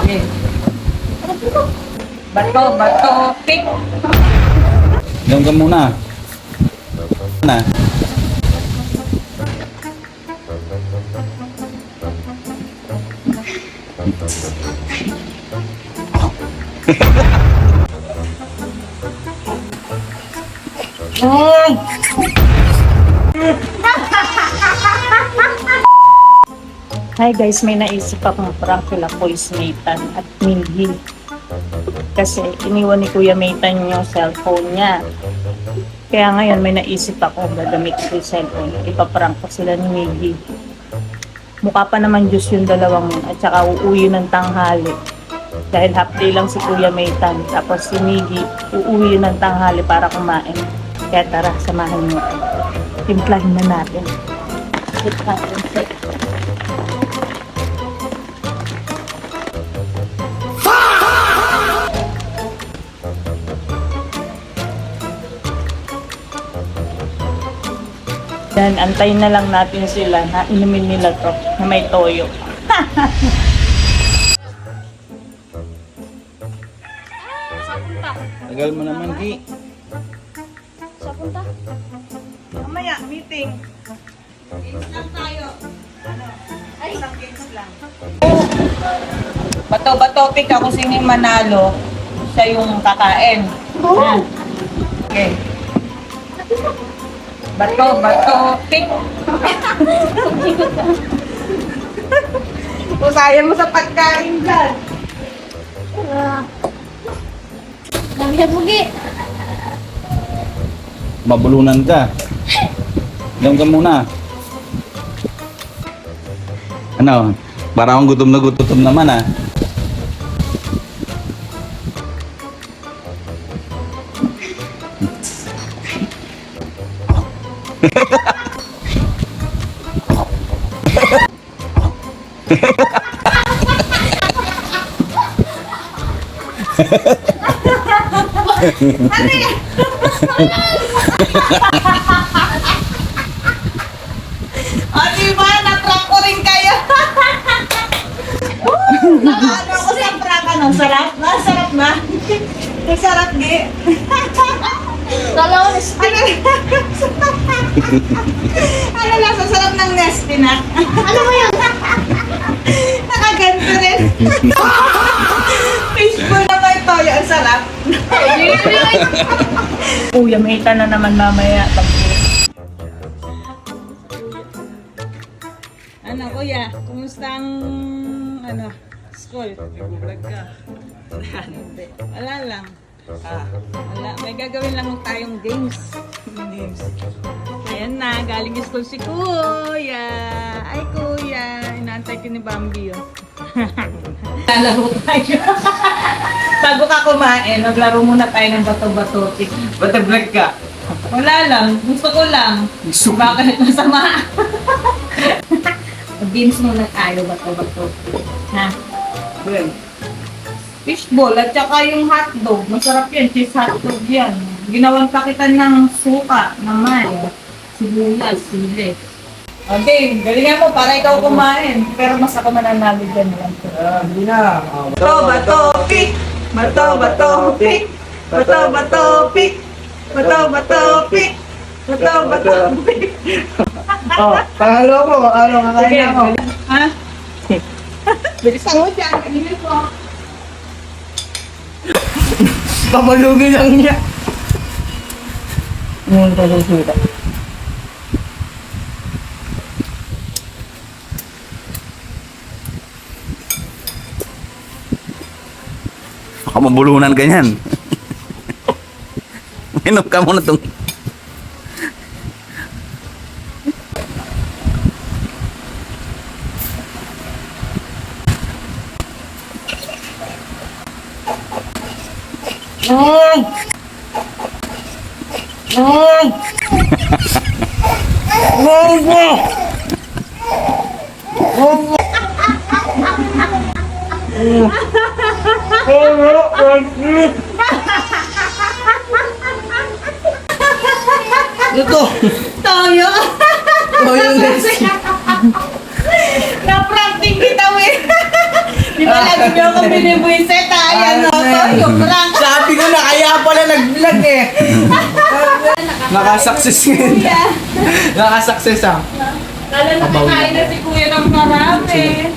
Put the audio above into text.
Okay. Bato, pick. Diyan ka muna. Na. Hi guys, may naisip akong prank kila Boys Nathan at Miggy. Kasi iniwan ni Kuya Nathan yung cellphone niya. Kaya ngayon may naisip ako, gagamit ko yung cellphone. Ipaprank ko sila ni Miggy. Mukha pa naman Diyos yung dalawang yun. At saka uuwi ng tanghali. Dahil half day lang si Kuya Nathan. Tapos si Miggy, uuwi ng tanghali para kumain. Kaya tara, samahan mo. Timplahin na natin. Yan, antayin na lang natin sila na inumin nila to na may toyo. Tagal mo naman, Ki. Mamaya, meeting. Games lang tayo. Isang games lang. Bato, pick ako sino yung manalo. Siya yung kakain. Ah. Okay. Bato, pick. Usaya mo sa pagkain dyan. Nagbugi. Mabulunan ka. Diyan ka muna. Ano? Para akong gutom na gutom naman ah. O diba, na-prank ko rin kayo. Nakaano ako sa prank, ano? Sarap? Sarap na? Sarap, Gi. Dalawa na stick. Ano lasa? Sarap ng Nesty na. Ano mo yun? Nakaganto rin. Fishbowl naman toyo. Ang sarap. Kuya Nathan na naman mamaya. Ano, kuya? Kumusta ang, ano, school? Nag-vlog ka. Hindi. Wala lang. Wala. May gagawin lang tayong games. Games. Ayan na, galing school si Kuya. Ay, Kuya. Inaantay ko ni Bambi, oh. Lalaro tayo. Bago ka kumain, maglaro muna tayo ng bato-bato. Bato-vlog ka. Wala lang. Gusto ko lang. Bakit masama? Games muna tayo, bato-bato. Ha? Well. Fishball at saka yung hotdog. Masarap yan. Cheese hotdog yan. Ginawang pakitan ng suka naman. Sibuyas, sili. Okay, galingan mo para ikaw kumain. Pero mas ako mananalo dyan lang. Hindi na. Bato, pick! Bato, pick! Bato, pick! Bato, pick! Bato, pick! Oh, pangalo mo, ano kakain ako. Ha? Bilisan mo dyan. Ganyan mo. Pamalugin lang niya. Ngayon ko susita. Baka mabulunan ka niyan. Minom ka muna itong... Ito. Toyo! Oh, yung next. Na-pranking kita, we. Lagi niyo ako binibuiset, ayan o. Yung prank. Sabi ko na, kaya pala nag-vlog eh. Nakasuccess yun. Nakasuccess ah. Kala nakakain na si Kuya ng marami.